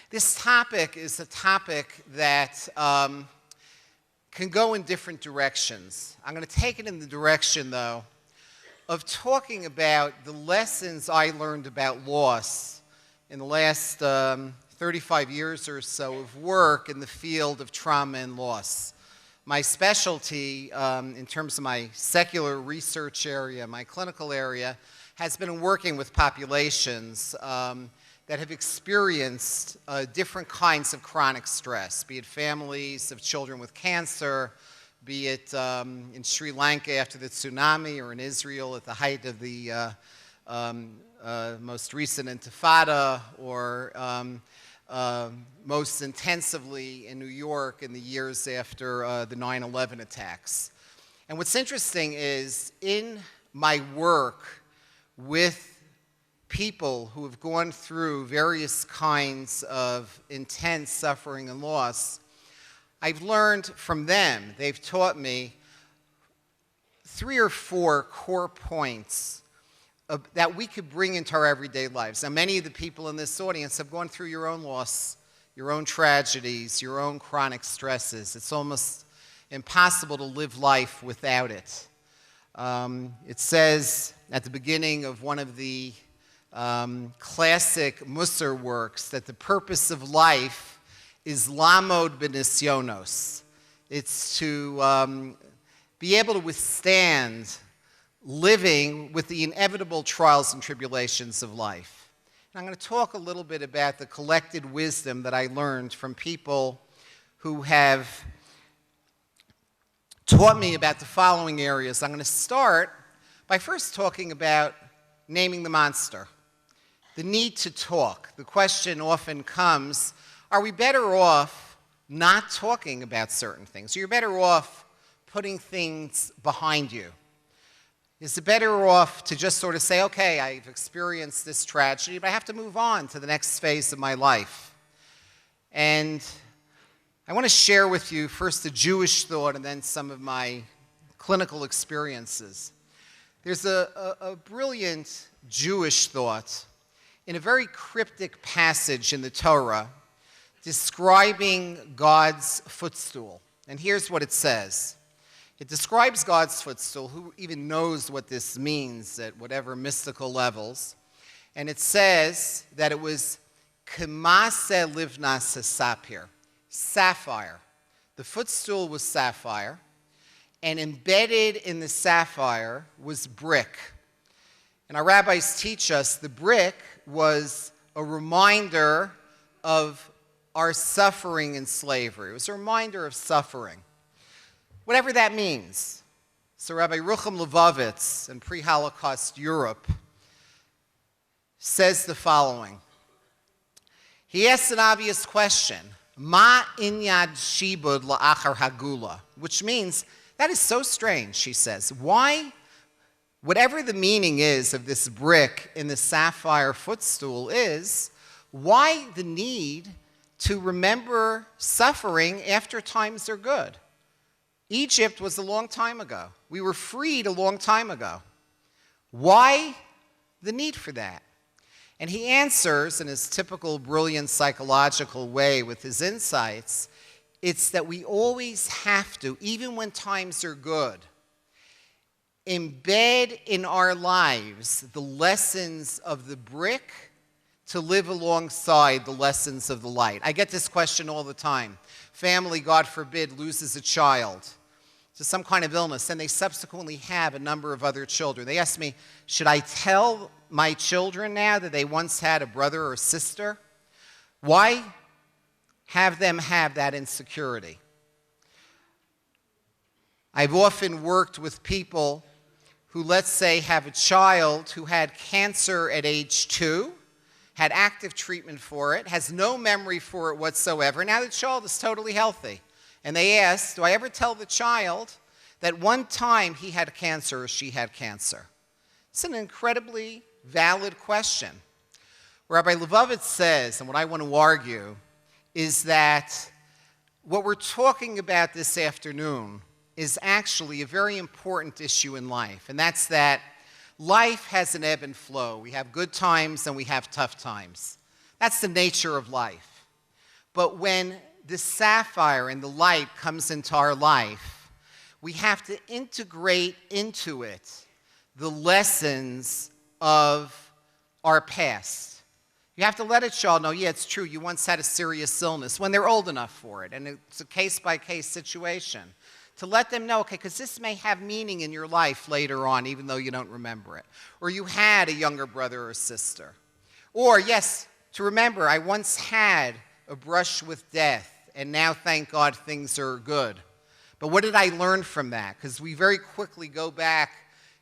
This topic is a topic that can go in different directions. I'm going to take it in the direction, though, of talking about the lessons I learned about loss in the last 35 years or so of work in the field of trauma and loss. My specialty, in terms of my secular research area, my clinical area, has been working with populations that have experienced different kinds of chronic stress, be it families of children with cancer, be it in Sri Lanka after the tsunami, or in Israel at the height of the most recent intifada, or most intensively in New York in the years after the 9/11 attacks. And what's interesting is, in my work with people who have gone through various kinds of intense suffering and loss, I've learned from them, they've taught me 3 or 4 core points that we could bring into our everyday lives. Now, many of the people in this audience have gone through your own loss, your own tragedies, your own chronic stresses. It's almost impossible to live life without it. It says at the beginning of one of the classic Musar works that the purpose of life is lamod b'nisyonos. It's to be able to withstand living with the inevitable trials and tribulations of life. And I'm going to talk a little bit about the collected wisdom that I learned from people who have taught me about the following areas. I'm going to start by first talking about naming the monster. The need to talk. The question often comes, are we better off not talking about certain things? Are you better off putting things behind you? Is it better off to just sort of say, okay, I've experienced this tragedy, but I have to move on to the next phase of my life? And I want to share with you first a Jewish thought and then some of my clinical experiences. There's a brilliant Jewish thought in a very cryptic passage in the Torah describing God's footstool. And here's what it says. It describes God's footstool. Who even knows what this means at whatever mystical levels? And it says that it was K'maseh livnas sapphire, sapphire. The footstool was sapphire, and embedded in the sapphire was brick. And our rabbis teach us the brick was a reminder of our suffering in slavery. It was a reminder of suffering, whatever that means. So Rabbi Rucham Levovitz in pre-Holocaust Europe says the following. He asks an obvious question, Ma inyad shibud la'achar hagula, which means, that is so strange, she says. Why? Whatever the meaning is of this brick in the sapphire footstool is, why the need to remember suffering after times are good? Egypt was a long time ago. We were freed a long time ago. Why the need for that? And he answers in his typical brilliant psychological way with his insights, it's that we always have to, even when times are good, embed in our lives the lessons of the brick to live alongside the lessons of the light. I get this question all the time. Family, God forbid, loses a child to some kind of illness, and they subsequently have a number of other children. They ask me, should I tell my children now that they once had a brother or sister? Why have them have that insecurity? I've often worked with people who, let's say, have a child who had cancer at age 2, had active treatment for it, has no memory for it whatsoever. Now the child is totally healthy. And they ask, do I ever tell the child that one time he had cancer or she had cancer? It's an incredibly valid question. Rabbi Levovitz says, and what I want to argue, is that what we're talking about this afternoon is actually a very important issue in life, and that's that life has an ebb and flow. We have good times and we have tough times. That's the nature of life. But when the sapphire and the light comes into our life, we have to integrate into it the lessons of our past. You have to let a child know, yeah, it's true, you once had a serious illness when they're old enough for it, and it's a case-by-case situation. To let them know, okay, because this may have meaning in your life later on, even though you don't remember it. Or you had a younger brother or sister. Or, yes, to remember, I once had a brush with death, and now, thank God, things are good. But what did I learn from that? Because we very quickly go back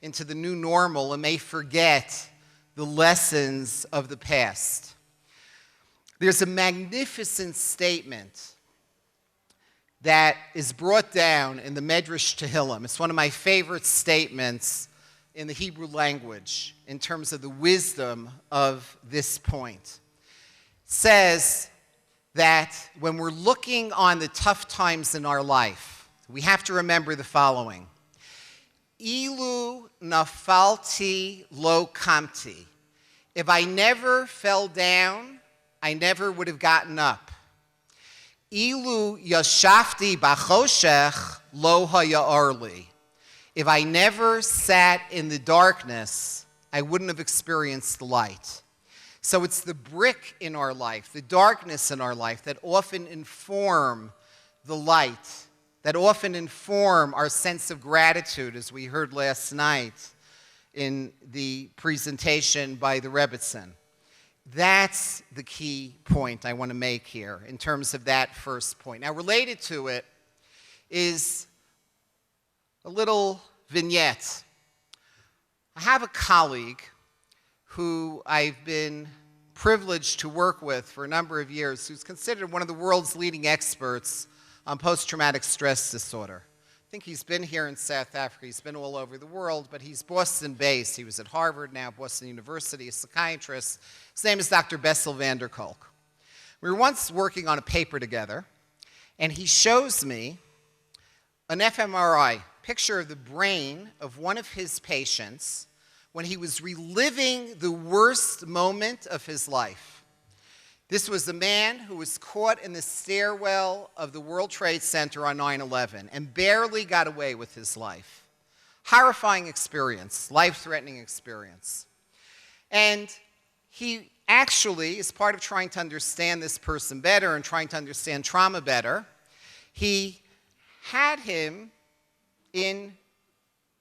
into the new normal and may forget the lessons of the past. There's a magnificent statement that is brought down in the Medrash Tehillim. It's one of my favorite statements in the Hebrew language in terms of the wisdom of this point. It says that when we're looking on the tough times in our life, we have to remember the following. Ilu nafalti lo kamti. If I never fell down, I never would have gotten up. Ilu yashafti bachoshech lo haya'arli. If I never sat in the darkness, I wouldn't have experienced the light. So it's the brick in our life, the darkness in our life that often inform the light, that often inform our sense of gratitude, as we heard last night in the presentation by the Rebbitzin. That's the key point I want to make here in terms of that first point. Now, related to it is a little vignette. I have a colleague who I've been privileged to work with for a number of years, who's considered one of the world's leading experts on post-traumatic stress disorder. I think he's been here in South Africa. He's been all over the world, but he's Boston-based. He was at Harvard, now Boston University, a psychiatrist. His name is Dr. Bessel van der Kolk. We were once working on a paper together, and he shows me an fMRI, picture of the brain of one of his patients when he was reliving the worst moment of his life. This was a man who was caught in the stairwell of the World Trade Center on 9/11 and barely got away with his life. Horrifying experience, life-threatening experience. And he actually, as part of trying to understand this person better and trying to understand trauma better, he had him in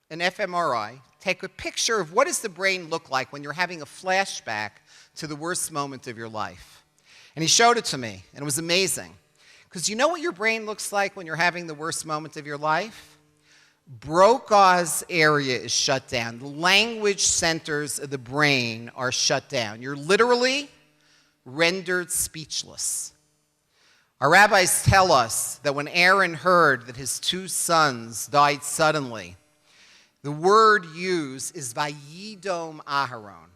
an fMRI take a picture of what does the brain look like when you're having a flashback to the worst moment of your life. And he showed it to me, and it was amazing. Because you know what your brain looks like when you're having the worst moment of your life? Brokaw's area is shut down. The language centers of the brain are shut down. You're literally rendered speechless. Our rabbis tell us that when Aaron heard that his 2 sons died suddenly, the word used is Vayidom Aharon.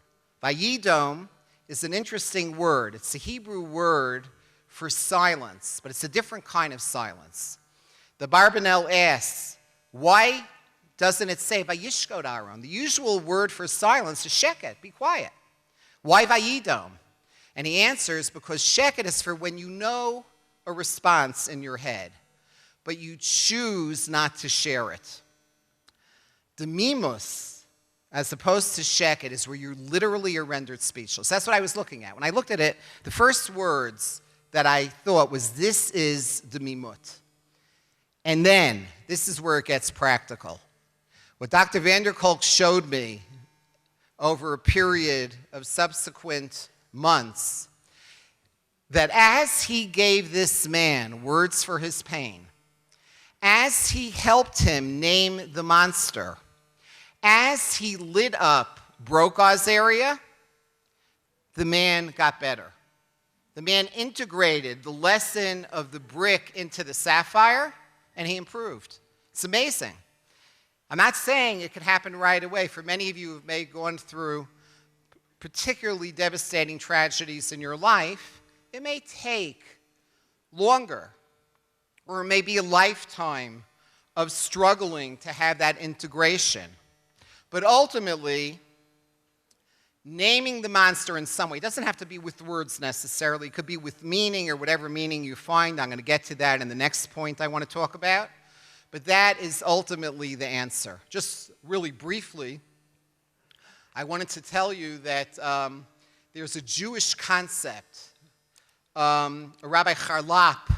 Vayidom is an interesting word. It's a Hebrew word for silence, but it's a different kind of silence. The Barbanel asks, why doesn't it say Vayishkod Aharon? The usual word for silence is sheket, be quiet. Why Vayidom? And he answers, because sheket is for when you know a response in your head, but you choose not to share it. Demimus, as opposed to sheket, is where you literally are rendered speechless. That's what I was looking at. When I looked at it, the first words that I thought was, this is demimut. And then, this is where it gets practical. What Dr. van der Kolk showed me over a period of subsequent months, that as he gave this man words for his pain, as he helped him name the monster, as he lit up Brokaw's area, the man got better. The man integrated the lesson of the brick into the sapphire, and he improved. It's amazing. I'm not saying it could happen right away. For many of you who may have gone through particularly devastating tragedies in your life, it may take longer, or it may be a lifetime of struggling to have that integration. But ultimately, naming the monster in some way. It doesn't have to be with words necessarily. It could be with meaning or whatever meaning you find. I'm going to get to that in the next point I want to talk about. But that is ultimately the answer. Just really briefly, I wanted to tell you that there's a Jewish concept. Rabbi Charlap,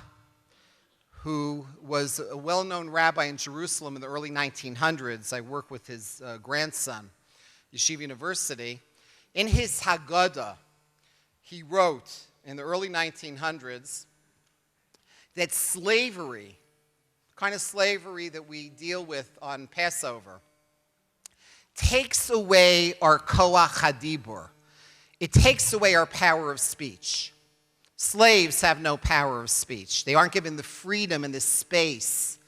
who was a well-known rabbi in Jerusalem in the early 1900s. I work with his grandson, Yeshiva University. In his Haggadah, he wrote in the early 1900s that slavery, kind of slavery that we deal with on Passover, takes away our koach hadibur. It takes away our power of speech. Slaves have no power of speech. They aren't given the freedom and the space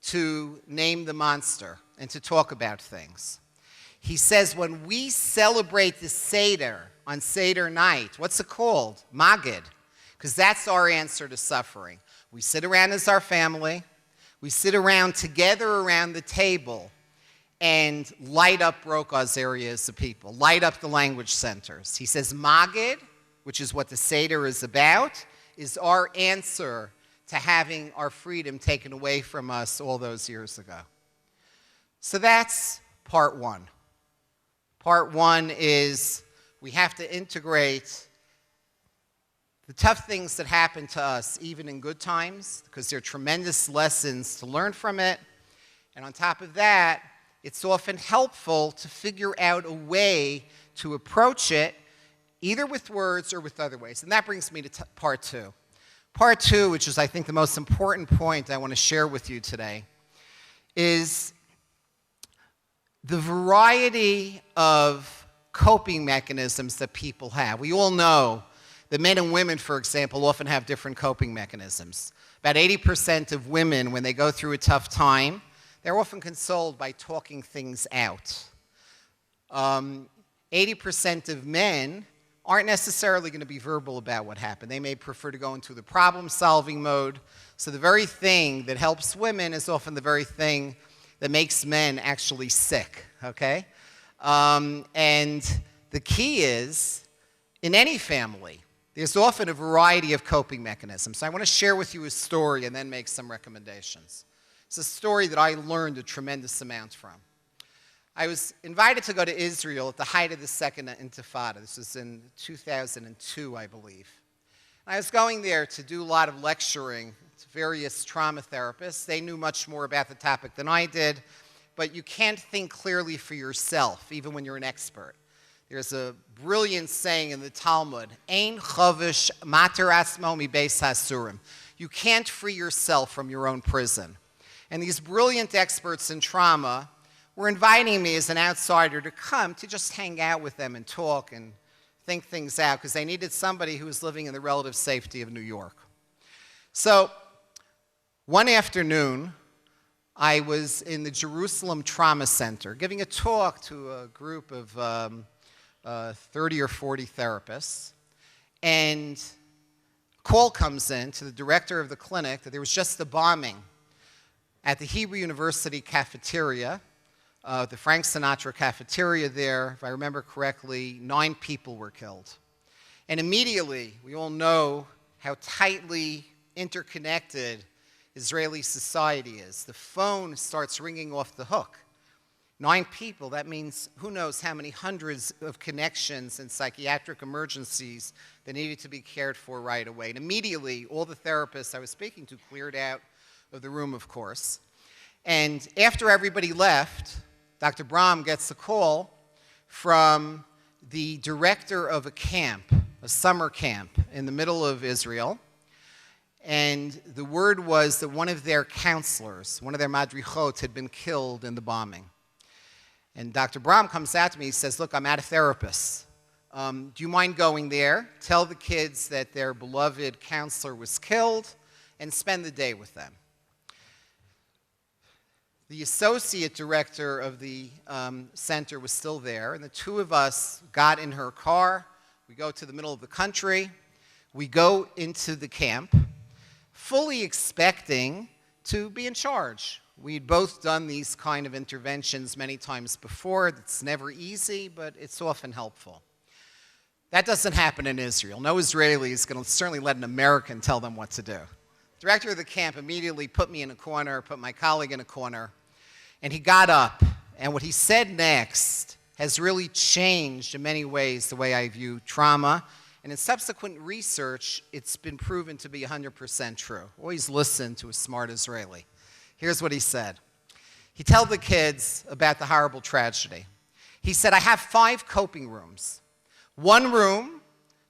to name the monster and to talk about things. He says when we celebrate the Seder on Seder night, what's it called? Magid, because that's our answer to suffering. We sit around as our family. We sit around together around the table and light up Broka's areas of people, light up the language centers. He says Magid, which is what the Seder is about, is our answer to having our freedom taken away from us all those years ago. So that's part one. Part one is we have to integrate the tough things that happen to us, even in good times, because there are tremendous lessons to learn from it. And on top of that, it's often helpful to figure out a way to approach it, either with words or with other ways. And that brings me to part two. Part two, which is, I think, the most important point I want to share with you today, is the variety of coping mechanisms that people have. We all know that men and women, for example, often have different coping mechanisms. About 80% of women, when they go through a tough time, they're often consoled by talking things out. 80% of men aren't necessarily going to be verbal about what happened. They may prefer to go into the problem-solving mode. So the very thing that helps women is often the very thing that makes men actually sick, okay? And the key is, in any family, there's often a variety of coping mechanisms. So I want to share with you a story and then make some recommendations. It's a story that I learned a tremendous amount from. I was invited to go to Israel at the height of the Second Intifada. This was in 2002, I believe. I was going there to do a lot of lecturing to various trauma therapists. They knew much more about the topic than I did, but you can't think clearly for yourself, even when you're an expert. There's a brilliant saying in the Talmud, Ein chovish mater asmo mi beis hasurim. You can't free yourself from your own prison. And these brilliant experts in trauma were inviting me as an outsider to come to just hang out with them and talk and think things out, because they needed somebody who was living in the relative safety of New York. So one afternoon, I was in the Jerusalem Trauma Center giving a talk to a group of 30 or 40 therapists, and a call comes in to the director of the clinic that there was just a bombing at the Hebrew University cafeteria, the Frank Sinatra cafeteria there. If I remember correctly, 9 people were killed. And immediately, we all know how tightly interconnected Israeli society is. The phone starts ringing off the hook. 9 people, that means who knows how many hundreds of connections and psychiatric emergencies that needed to be cared for right away. And immediately, all the therapists I was speaking to cleared out of the room, of course. And after everybody left, Dr. Brahm gets a call from the director of a camp, a summer camp in the middle of Israel. And the word was that one of their counselors, one of their madrichot, had been killed in the bombing. And Dr. Brahm comes out to me, he says, look, I'm out of therapists. Do you mind going there, tell the kids that their beloved counselor was killed, and spend the day with them? The associate director of the center was still there, and the two of us got in her car. We go to the middle of the country. We go into the camp, fully expecting to be in charge. We'd both done these kind of interventions many times before. It's never easy, but it's often helpful. That doesn't happen in Israel. No Israeli is going to certainly let an American tell them what to do. The director of the camp immediately put me in a corner, put my colleague in a corner, and he got up. And what he said next has really changed in many ways the way I view trauma. And in subsequent research, it's been proven to be 100% true. Always listen to a smart Israeli. Here's what he said. He told the kids about the horrible tragedy. He said, I have 5 coping rooms. One room,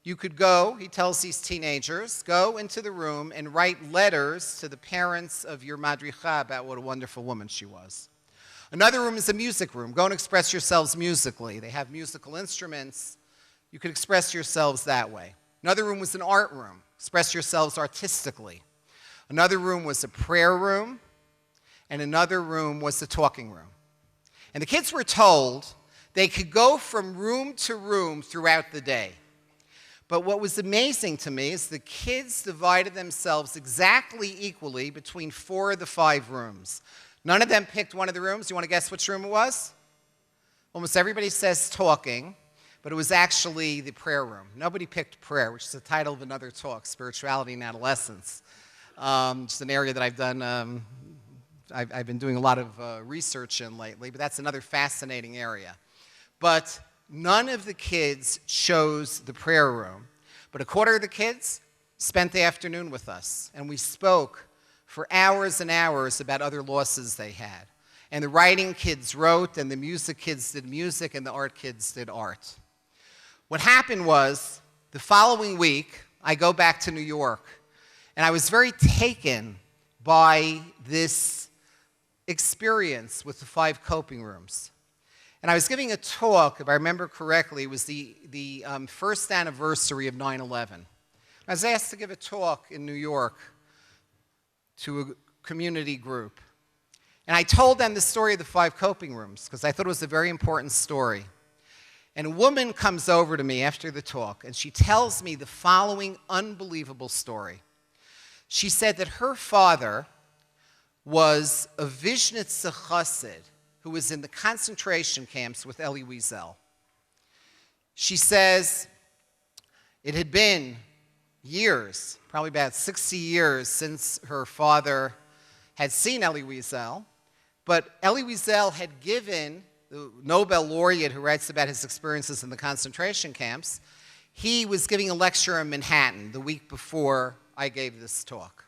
you could go, he tells these teenagers, go into the room and write letters to the parents of your madricha about what a wonderful woman she was. Another room is a music room. Go and express yourselves musically. They have musical instruments. You could express yourselves that way. Another room was an art room. Express yourselves artistically. Another room was a prayer room. And another room was the talking room. And the kids were told they could go from room to room throughout the day. But what was amazing to me is the kids divided themselves exactly equally between 4 of the 5 rooms. None of them picked one of the rooms. You want to guess which room it was? Almost everybody says talking, but it was actually the prayer room. Nobody picked prayer, which is the title of another talk, Spirituality in Adolescence. It's an area that I've done, I've been doing a lot of research in lately, but that's another fascinating area. But none of the kids chose the prayer room. But a quarter of the kids spent the afternoon with us, and we spoke for hours and hours about other losses they had. And the writing kids wrote, and the music kids did music, and the art kids did art. What happened was, the following week, I go back to New York, and I was very taken by this experience with the 5 coping rooms. And I was giving a talk, if I remember correctly, it was the first anniversary of 9/11. I was asked to give a talk in New York to a community group. And I told them the story of the 5 coping rooms, because I thought it was a very important story. And a woman comes over to me after the talk, and she tells me the following unbelievable story. She said that her father was a Vishnitz chassid who was in the concentration camps with Elie Wiesel. She says it had been years, probably about 60 years, since her father had seen Elie Wiesel, but Elie Wiesel had given the Nobel laureate who writes about his experiences in the concentration camps, he was giving a lecture in Manhattan the week before I gave this talk.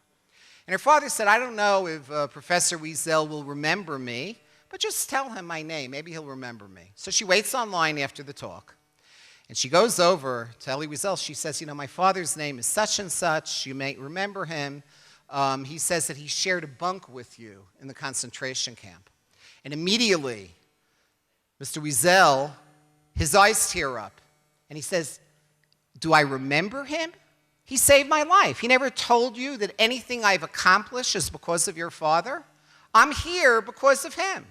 And her father said, I don't know if Professor Wiesel will remember me, but just tell him my name. Maybe he'll remember me. So she waits online after the talk. And she goes over to Elie Wiesel. She says, my father's name is such and such. You may remember him. He says that he shared a bunk with you in the concentration camp. And immediately, Mr. Wiesel, his eyes tear up. And he says, do I remember him? He saved my life. He never told you that anything I've accomplished is because of your father? I'm here because of him.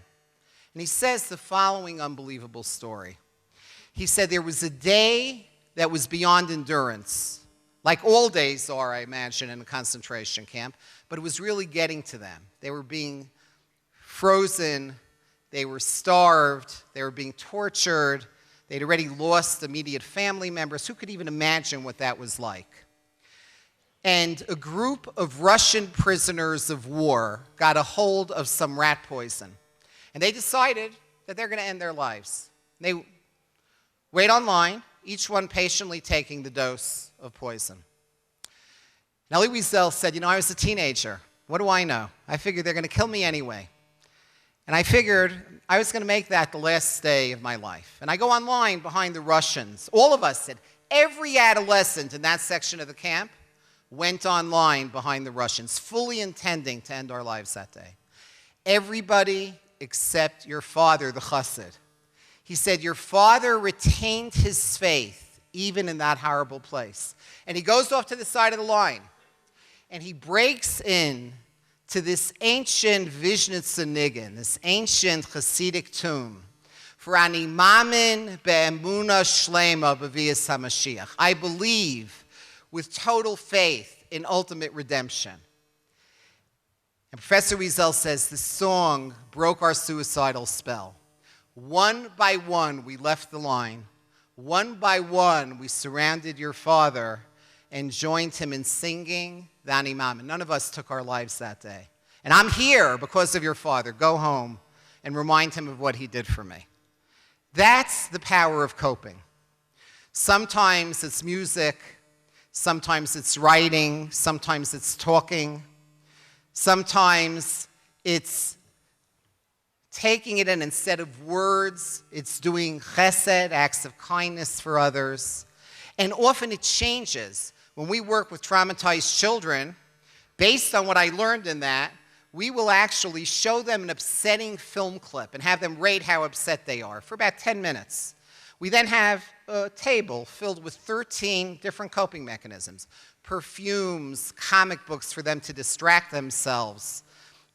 And he says the following unbelievable story. He said there was a day that was beyond endurance, like all days are, I imagine, in a concentration camp, but it was really getting to them. They were being frozen, they were starved, they were being tortured, they'd already lost immediate family members. Who could even imagine what that was like? And a group of Russian prisoners of war got a hold of some rat poison. And they decided that they're going to end their lives. They wait online, each one patiently taking the dose of poison. And Elie Wiesel said, I was a teenager. What do I know? I figured they're going to kill me anyway. And I figured I was going to make that the last day of my life. And I go online behind the Russians. All of us said, every adolescent in that section of the camp went online behind the Russians, fully intending to end our lives that day. Everybody except your father, the chassid. He said, your father retained his faith even in that horrible place. And he goes off to the side of the line, and he breaks in to this ancient Vishnitz nigun, this ancient Hasidic tomb, for Ani Mamin be'emuna shlema b'vias HaMashiach. I believe with total faith in ultimate redemption. And Professor Wiesel says the song broke our suicidal spell. One by one, we left the line. one by one, we surrounded your father and joined him in singing the Animam. And none of us took our lives that day. And I'm here because of your father. Go home and remind him of what he did for me. That's the power of coping. Sometimes it's music, sometimes it's writing, sometimes it's talking, sometimes it's taking it in instead of words, it's doing chesed, acts of kindness for others. And often it changes. When we work with traumatized children, based on what I learned in that, we will actually show them an upsetting film clip and have them rate how upset they are for about 10 minutes. We then have a table filled with 13 different coping mechanisms, perfumes, comic books for them to distract themselves.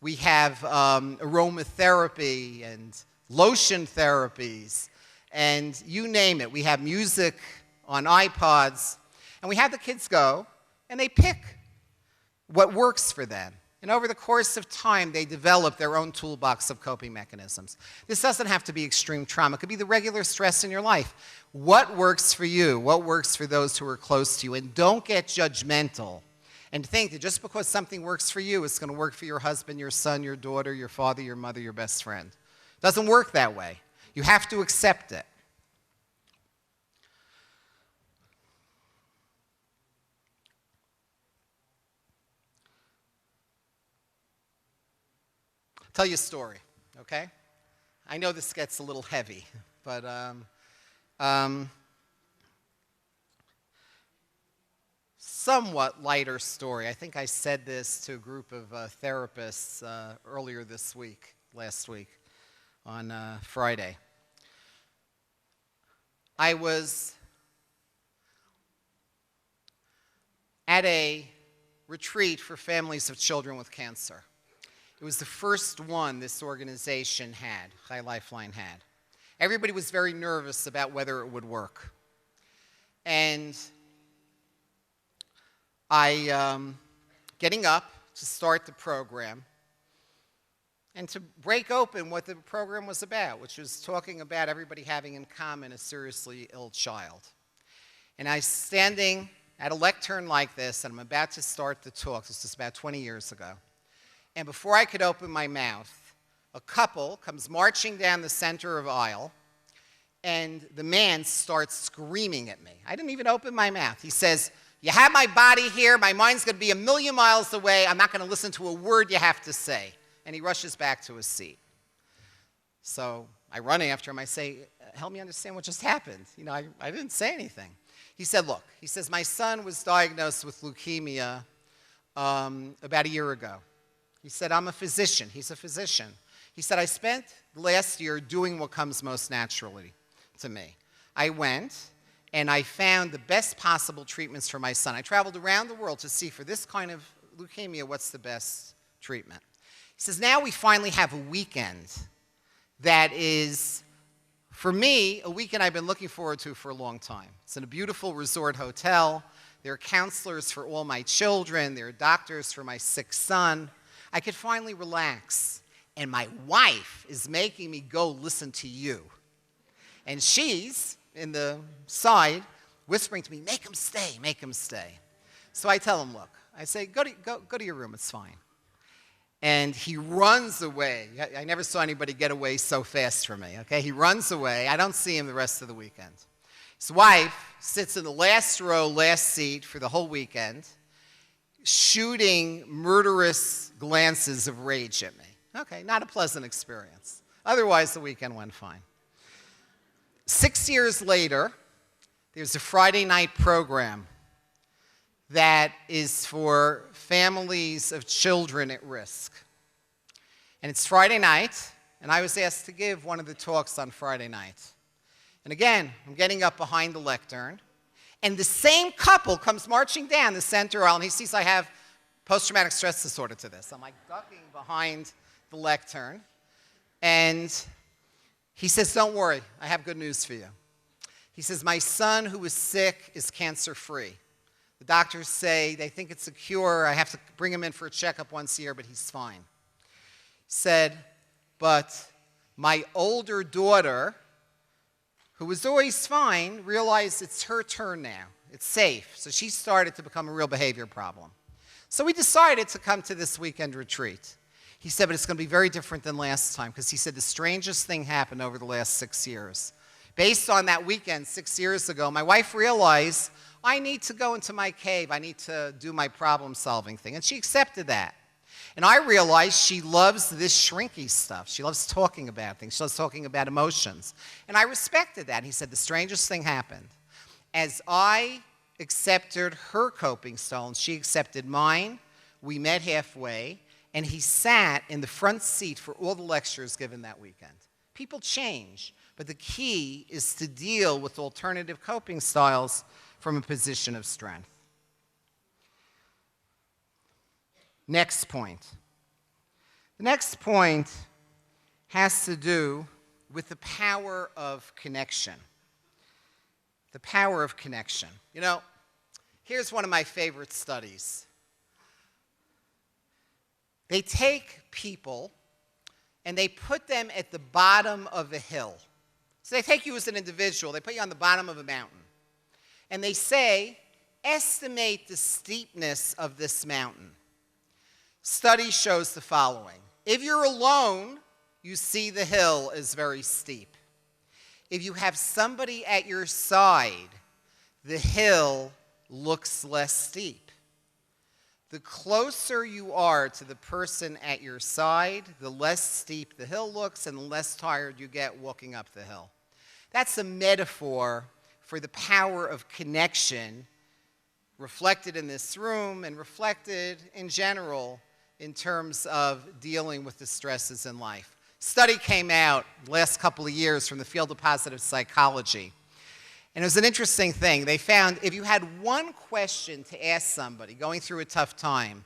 We have aromatherapy and lotion therapies, and you name it. We have music on iPods, and we have the kids go, and they pick what works for them. And over the course of time, they develop their own toolbox of coping mechanisms. This doesn't have to be extreme trauma. It could be the regular stress in your life. What works for you? What works for those who are close to you? And don't get judgmental and think that just because something works for you, it's going to work for your husband, your son, your daughter, your father, your mother, your best friend. It doesn't work that way. You have to accept it. Tell you a story, okay? I know this gets a little heavy, but somewhat lighter story. I think I said this to a group of therapists earlier this week, last week, on Friday. I was at a retreat for families of children with cancer. It was the first one this organization had, Chai Lifeline had. Everybody was very nervous about whether it would work. And getting up to start the program and to break open what the program was about, which was talking about everybody having in common a seriously ill child. And I was standing at a lectern like this, and I'm about to start the talk. This was about 20 years ago. And before I could open my mouth, a couple comes marching down the center of the aisle, and the man starts screaming at me. I didn't even open my mouth. He says, "You have my body here. My mind's going to be a million miles away. I'm not going to listen to a word you have to say." And he rushes back to his seat. So I run after him. I say, "Help me understand what just happened." You know, I didn't say anything. He said, "Look," he says, "my son was diagnosed with leukemia about a year ago." He said, "I'm a physician." He's a physician. He said, "I spent the last year doing what comes most naturally to me. I went and I found the best possible treatments for my son. I traveled around the world to see for this kind of leukemia what's the best treatment." He says, "Now we finally have a weekend that is, for me, a weekend I've been looking forward to for a long time. It's in a beautiful resort hotel. There are counselors for all my children. There are doctors for my sick son. I could finally relax, and my wife is making me go listen to you." And she's in the side whispering to me, "Make him stay, make him stay." So I tell him, "Look," I say, go to your room, it's fine." And he runs away. I never saw anybody get away so fast from me, okay? He runs away. I don't see him the rest of the weekend. His wife sits in the last row, last seat for the whole weekend, shooting murderous glances of rage at me. Okay, not a pleasant experience. Otherwise, the weekend went fine. 6 years later, there's a Friday night program that is for families of children at risk. And it's Friday night, and I was asked to give one of the talks on Friday night. And again, I'm getting up behind the lectern, and the same couple comes marching down the center aisle, and he sees I have post-traumatic stress disorder to this. I'm like ducking behind the lectern, and he says, "Don't worry, I have good news for you." He says, "My son who is sick is cancer-free. The doctors say they think it's a cure. I have to bring him in for a checkup once a year, but he's fine." He said, "But my older daughter, who was always fine, realized it's her turn now. It's safe. So she started to become a real behavior problem. So we decided to come to this weekend retreat. He said, but it's going to be very different than last time, because he said the strangest thing happened over the last 6 years. Based on that weekend 6 years ago, my wife realized, I need to go into my cave. I need to do my problem-solving thing. And she accepted that. And I realized she loves this shrinky stuff. She loves talking about things. She loves talking about emotions. And I respected that. He said, the strangest thing happened. As I accepted her coping style and she accepted mine, we met halfway, and he sat in the front seat for all the lectures given that weekend. People change, but the key is to deal with alternative coping styles from a position of strength. Next point. The next point has to do with the power of connection. The power of connection. You know, here's one of my favorite studies. They take people and they put them at the bottom of a hill. So they take you as an individual, they put you on the bottom of a mountain. And they say, estimate the steepness of this mountain. Study shows the following. If you're alone, you see the hill is very steep. If you have somebody at your side, the hill looks less steep. The closer you are to the person at your side, the less steep the hill looks and the less tired you get walking up the hill. That's a metaphor for the power of connection reflected in this room and reflected in general in terms of dealing with the stresses in life. Study came out the last couple of years from the field of positive psychology. And it was an interesting thing. They found if you had one question to ask somebody going through a tough time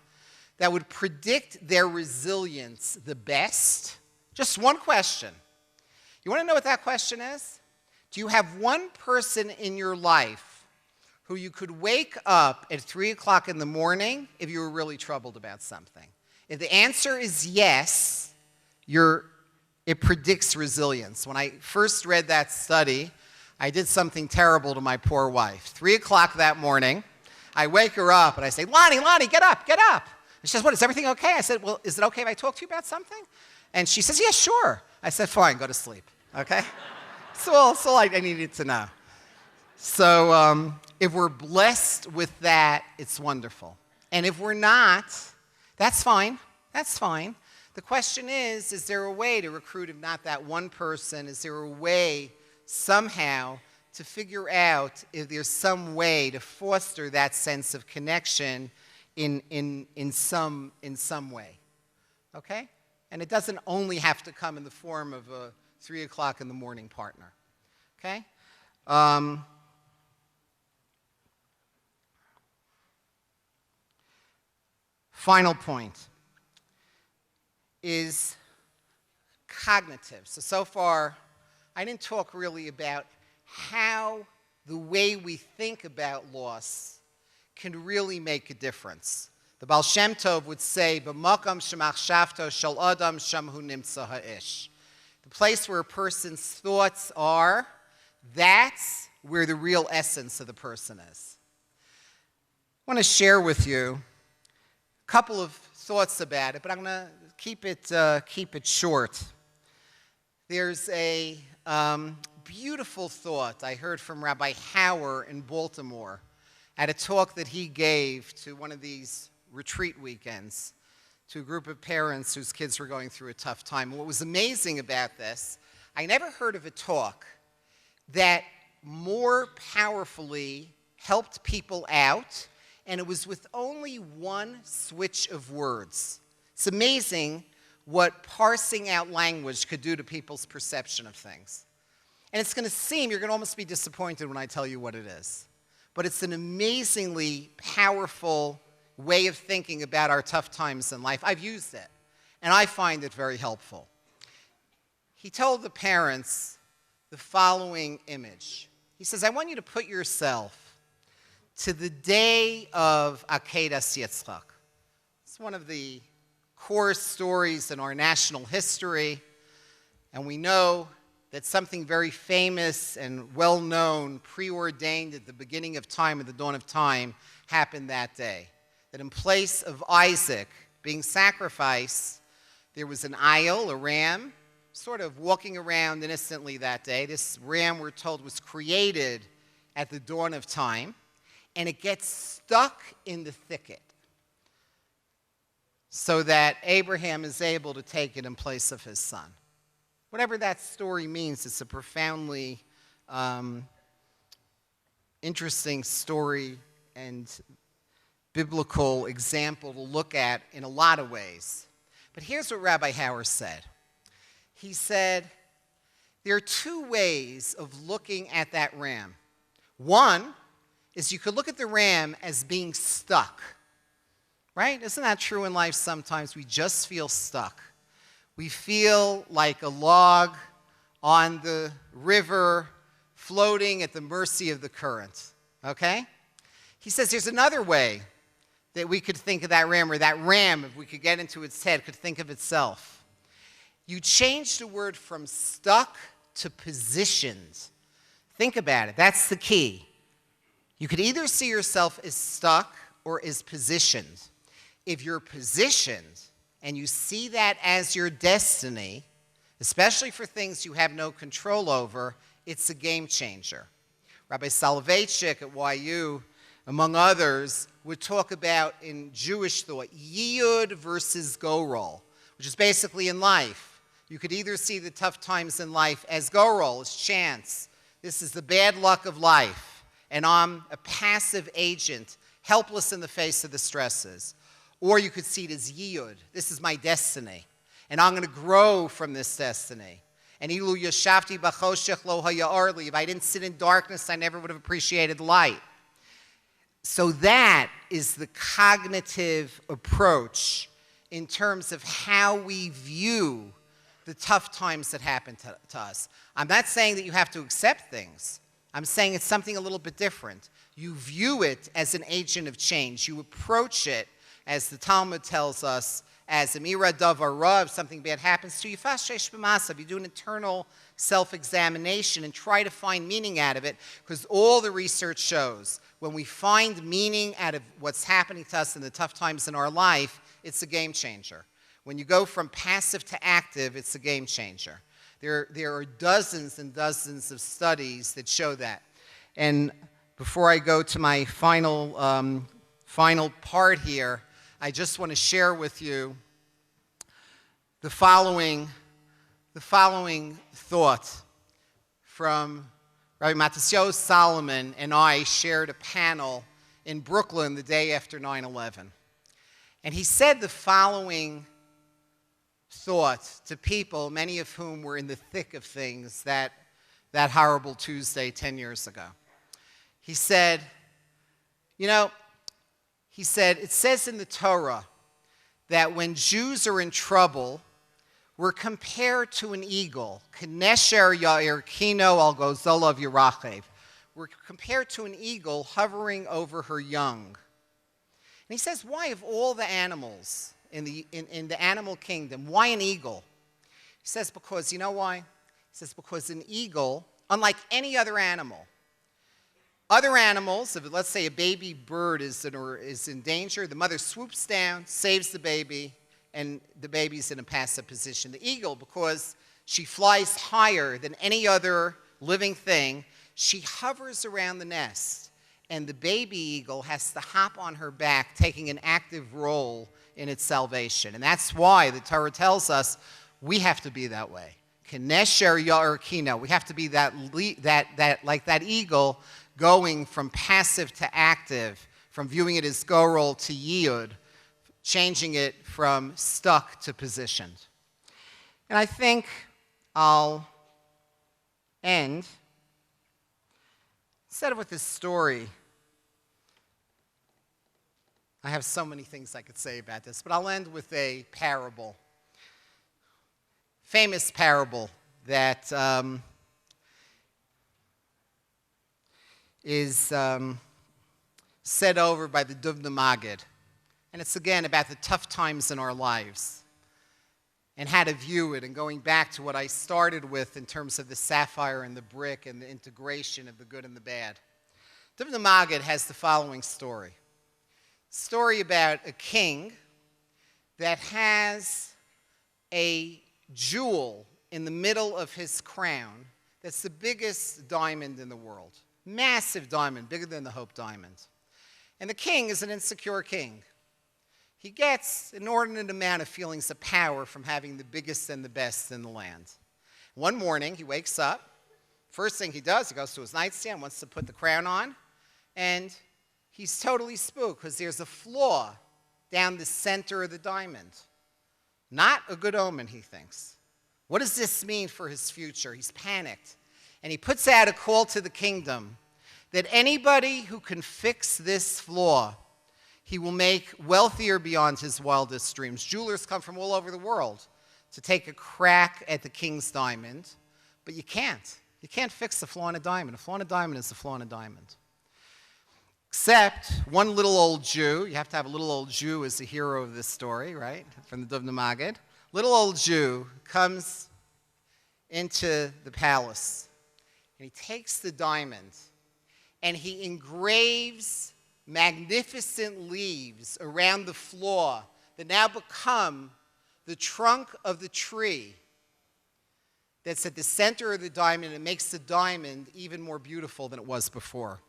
that would predict their resilience the best, just one question. You want to know what that question is? Do you have one person in your life who you could wake up at 3 o'clock in the morning if you were really troubled about something? If the answer is yes, it predicts resilience. When I first read that study, I did something terrible to my poor wife. 3 o'clock that morning, I wake her up and I say, Lonnie, get up, get up. And she says, what, is everything okay? I said, well, is it okay if I talk to you about something? And she says, yeah, sure. I said, fine, go to sleep, okay? So that's all I needed to know. So if we're blessed with that, it's wonderful. And if we're not, that's fine, that's fine. The question is there a way to recruit, if not that one person, is there a way somehow to figure out if there's some way to foster that sense of connection in some way, okay? And it doesn't only have to come in the form of a 3 o'clock in the morning partner, okay? Final point is cognitive. So far, I didn't talk really about how the way we think about loss can really make a difference. The Baal Shem Tov would say, "B'makam shemachshavto shel adam sham hu nimtza ha'ish." The place where a person's thoughts are, that's where the real essence of the person is. I want to share with you a couple of thoughts about it, but I'm going to keep it short. There's a beautiful thought I heard from Rabbi Hauer in Baltimore at a talk that he gave to one of these retreat weekends to a group of parents whose kids were going through a tough time. And what was amazing about this, I never heard of a talk that more powerfully helped people out, and it was with only one switch of words. It's amazing what parsing out language could do to people's perception of things. And it's going to seem, you're going to almost be disappointed when I tell you what it is. But it's an amazingly powerful way of thinking about our tough times in life. I've used it, and I find it very helpful. He told the parents the following image. He says, I want you to put yourself to the day of Akedas Yitzchak. It's one of the core stories in our national history, and we know that something very famous and well-known, preordained at the beginning of time, at the dawn of time, happened that day. That in place of Isaac being sacrificed, there was an idol, a ram, sort of walking around innocently that day. This ram, we're told, was created at the dawn of time, and it gets stuck in the thicket so that Abraham is able to take it in place of his son. Whatever that story means, it's a profoundly interesting story and biblical example to look at in a lot of ways. But here's what Rabbi Hauer said. He said, there are two ways of looking at that ram. One is you could look at the ram as being stuck, right? Isn't that true in life sometimes? We just feel stuck. We feel like a log on the river floating at the mercy of the current, okay? He says there's another way that we could think of that ram, or that ram, if we could get into its head, could think of itself. You change the word from stuck to positioned. Think about it. That's the key. You could either see yourself as stuck or as positioned. If you're positioned and you see that as your destiny, especially for things you have no control over, it's a game changer. Rabbi Soloveitchik at YU, among others, would talk about in Jewish thought, yiyud versus go-roll, which is basically in life. You could either see the tough times in life as go-roll, as chance. This is the bad luck of life, and I'm a passive agent, helpless in the face of the stresses. Or you could see it as yiyud. This is my destiny, and I'm going to grow from this destiny. And ilu yashavti b'choshech lo haya'ar li. If I didn't sit in darkness, I never would have appreciated light. So that is the cognitive approach in terms of how we view the tough times that happen to us. I'm not saying that you have to accept things. I'm saying it's something a little bit different. You view it as an agent of change. You approach it, as the Talmud tells us, as Amira Davar Ra, if something bad happens to you, Fashesh B'masav, you do an internal self-examination and try to find meaning out of it, because all the research shows when we find meaning out of what's happening to us in the tough times in our life, it's a game changer. When you go from passive to active, it's a game changer. There are dozens and dozens of studies that show that. And before I go to my final part here, I just want to share with you the following thought from Rabbi Matisyahu Solomon, and I shared a panel in Brooklyn the day after 9/11. And he said the following thought to people, many of whom were in the thick of things that horrible Tuesday 10 years ago. He said, it says in the Torah that when Jews are in trouble, we're compared to an eagle. Knesher Yair Kino al Gozolav Yirachev. We're compared to an eagle hovering over her young. And he says, why of all the animals in the animal kingdom, why an eagle? He says, because, you know why? He says, because an eagle, unlike any other animal, other animals, if let's say a baby bird is in danger, the mother swoops down, saves the baby, and the baby's in a passive position. The eagle, because she flies higher than any other living thing, she hovers around the nest, and the baby eagle has to hop on her back, taking an active role in its salvation. And that's why the Torah tells us we have to be that way. Knesher Ya'ar Kino. We have to be like that eagle, going from passive to active, from viewing it as go-roll to yiyud, changing it from stuck to positioned. And I think I'll end, instead of with this story. I have so many things I could say about this, but I'll end with a parable, famous parable that is said over by the Duvna Maggid. And it's again about the tough times in our lives. and how to view it, and going back to what I started with in terms of the sapphire and the brick and the integration of the good and the bad. The Maggid has the following story. Story about a king that has a jewel in the middle of his crown that's the biggest diamond in the world. Massive diamond, bigger than the Hope Diamond. And the king is an insecure king. He gets an inordinate amount of feelings of power from having the biggest and the best in the land. One morning, he wakes up. First thing he does, he goes to his nightstand, wants to put the crown on, and he's totally spooked because there's a flaw down the center of the diamond. Not a good omen, he thinks. What does this mean for his future? He's panicked. And he puts out a call to the kingdom that anybody who can fix this flaw, he will make wealthier beyond his wildest dreams. Jewelers come from all over the world to take a crack at the king's diamond, but you can't. You can't fix a flaw in a diamond. A flaw in a diamond is a flaw in a diamond. Except one little old Jew, you have to have a little old Jew as the hero of this story, right, from the Dovna Maggid. Little old Jew comes into the palace, and he takes the diamond, and he engraves magnificent leaves around the flaw that now become the trunk of the tree that's at the center of the diamond, and it makes the diamond even more beautiful than it was before.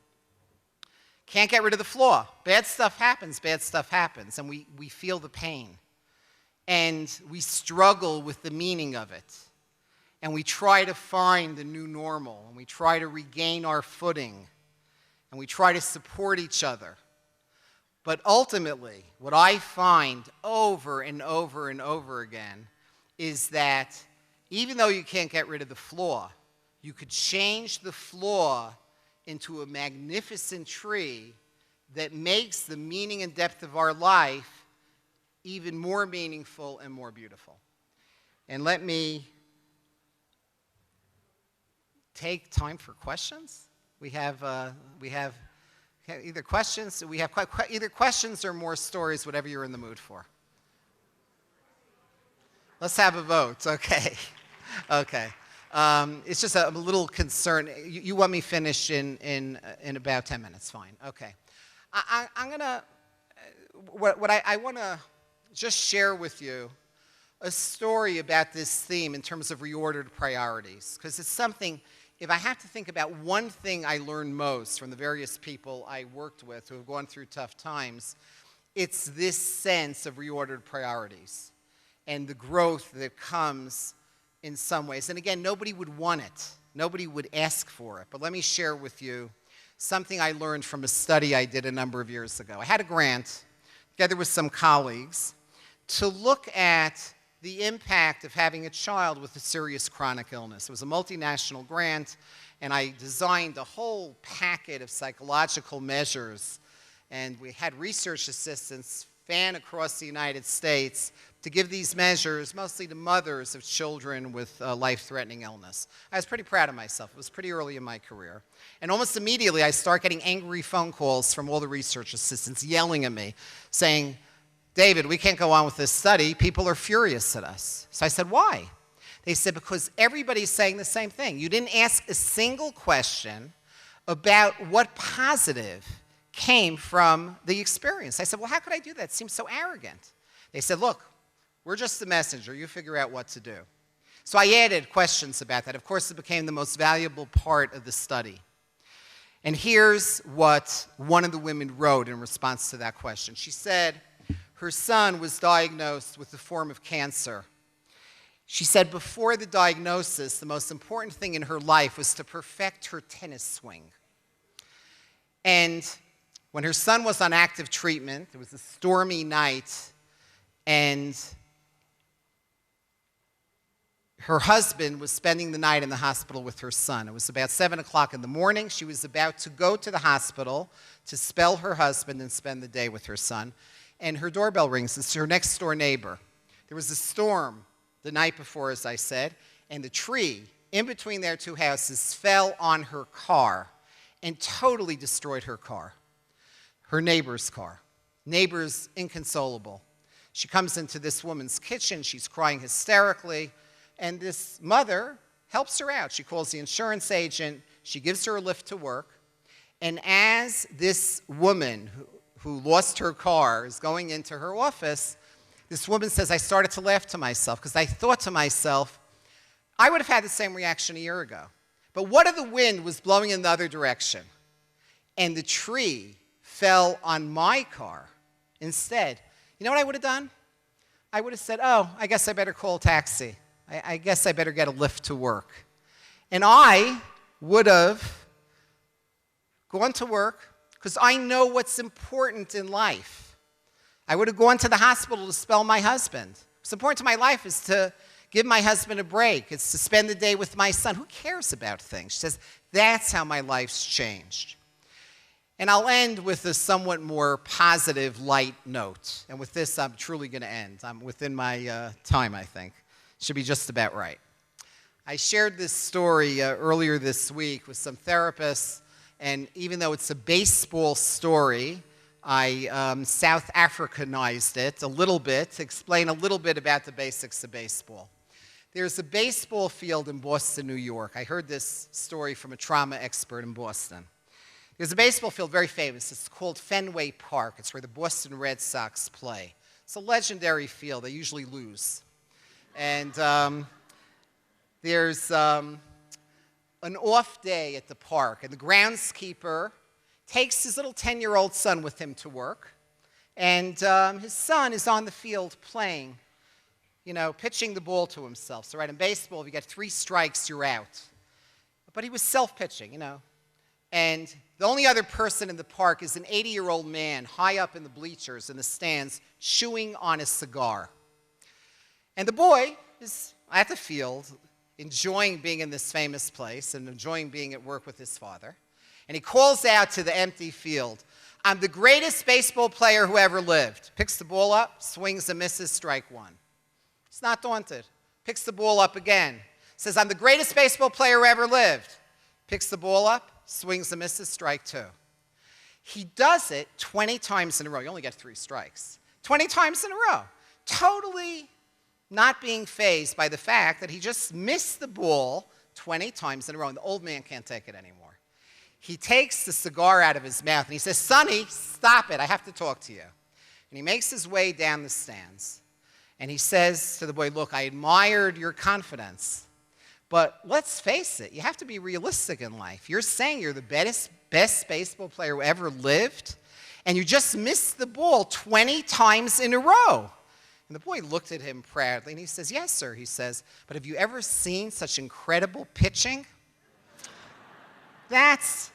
Can't get rid of the flaw. Bad stuff happens, and we feel the pain. And we struggle with the meaning of it. And we try to find the new normal, and we try to regain our footing, and we try to support each other. But ultimately, what I find over and over and over again is that even though you can't get rid of the flaw, you could change the flaw into a magnificent tree that makes the meaning and depth of our life even more meaningful and more beautiful. And let me take time for questions. We have either questions. We have either questions or more stories, whatever you're in the mood for. Let's have a vote. Okay. Okay. It's just a little concern. You want me finished in about 10 minutes? Fine. Okay. I'm gonna. What I want to just share with you a story about this theme in terms of reordered priorities, because it's something. If I have to think about one thing I learned most from the various people I worked with who have gone through tough times, it's this sense of reordered priorities and the growth that comes in some ways. And again, nobody would want it. Nobody would ask for it. But let me share with you something I learned from a study I did a number of years ago. I had a grant, together with some colleagues, to look at the impact of having a child with a serious chronic illness. It was a multinational grant, and I designed a whole packet of psychological measures, and we had research assistants fan across the United States to give these measures mostly to mothers of children with life-threatening illness. I was pretty proud of myself. It was pretty early in my career. And almost immediately, I start getting angry phone calls from all the research assistants yelling at me, saying, David, we can't go on with this study. People are furious at us. So I said, why? They said, because everybody's saying the same thing. You didn't ask a single question about what positive came from the experience. I said, well, how could I do that? It seems so arrogant. They said, look, we're just the messenger. You figure out what to do. So I added questions about that. Of course, it became the most valuable part of the study. And here's what one of the women wrote in response to that question. She said, her son was diagnosed with a form of cancer. She said before the diagnosis, the most important thing in her life was to perfect her tennis swing. And when her son was on active treatment, it was a stormy night, and her husband was spending the night in the hospital with her son. It was about 7 o'clock in the morning. She was about to go to the hospital to spell her husband and spend the day with her son. And her doorbell rings. It's her next door neighbor. There was a storm the night before, as I said, and the tree in between their two houses fell on her car and totally destroyed her car, her neighbor's car. Neighbor's inconsolable. She comes into this woman's kitchen. She's crying hysterically. And this mother helps her out. She calls the insurance agent. She gives her a lift to work. And as this woman who lost her car is going into her office, this woman says, I started to laugh to myself because I thought to myself, I would have had the same reaction a year ago. But what if the wind was blowing in the other direction and the tree fell on my car instead? You know what I would have done? I would have said, oh, I guess I better call a taxi. I guess I better get a lift to work. And I would have gone to work because I know what's important in life. I would have gone to the hospital to spell my husband. What's important to my life is to give my husband a break. It's to spend the day with my son. Who cares about things? She says, that's how my life's changed. And I'll end with a somewhat more positive, light note. And with this, I'm truly going to end. I'm within my time, I think. Should be just about right. I shared this story earlier this week with some therapists, and even though it's a baseball story, I South Africanized it a little bit to explain a little bit about the basics of baseball. There's a baseball field in Boston, New York. I heard this story from a trauma expert in Boston. There's a baseball field very famous. It's called Fenway Park. It's where the Boston Red Sox play. It's a legendary field. They usually lose. And there's an off day at the park, and the groundskeeper takes his little 10-year-old son with him to work, and his son is on the field playing, pitching the ball to himself. So right in baseball, if you get 3 strikes, you're out. But he was self-pitching, And the only other person in the park is an 80-year-old man high up in the bleachers in the stands chewing on a cigar. And the boy is at the field enjoying being in this famous place and enjoying being at work with his father. And he calls out to the empty field, I'm the greatest baseball player who ever lived. Picks the ball up, swings and misses, strike 1. He's not daunted. Picks the ball up again. Says, I'm the greatest baseball player who ever lived. Picks the ball up, swings and misses, strike 2. He does it 20 times in a row. You only get 3 strikes. 20 times in a row. Totally not being fazed by the fact that he just missed the ball 20 times in a row, and the old man can't take it anymore. He takes the cigar out of his mouth, and he says, Sonny, stop it. I have to talk to you. And he makes his way down the stands, and he says to the boy, look, I admired your confidence, but let's face it, you have to be realistic in life. You're saying you're the best baseball player who ever lived, and you just missed the ball 20 times in a row. And the boy looked at him proudly, and he says, yes, sir, he says, but have you ever seen such incredible pitching? That's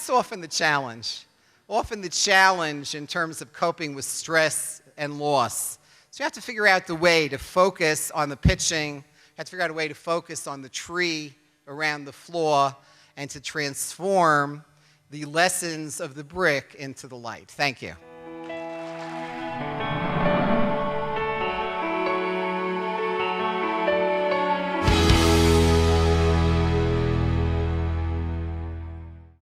often the challenge. Often the challenge in terms of coping with stress and loss. So you have to figure out the way to focus on the pitching, you have to figure out a way to focus on the tree around the floor, and to transform the lessons of the brick into the light. Thank you.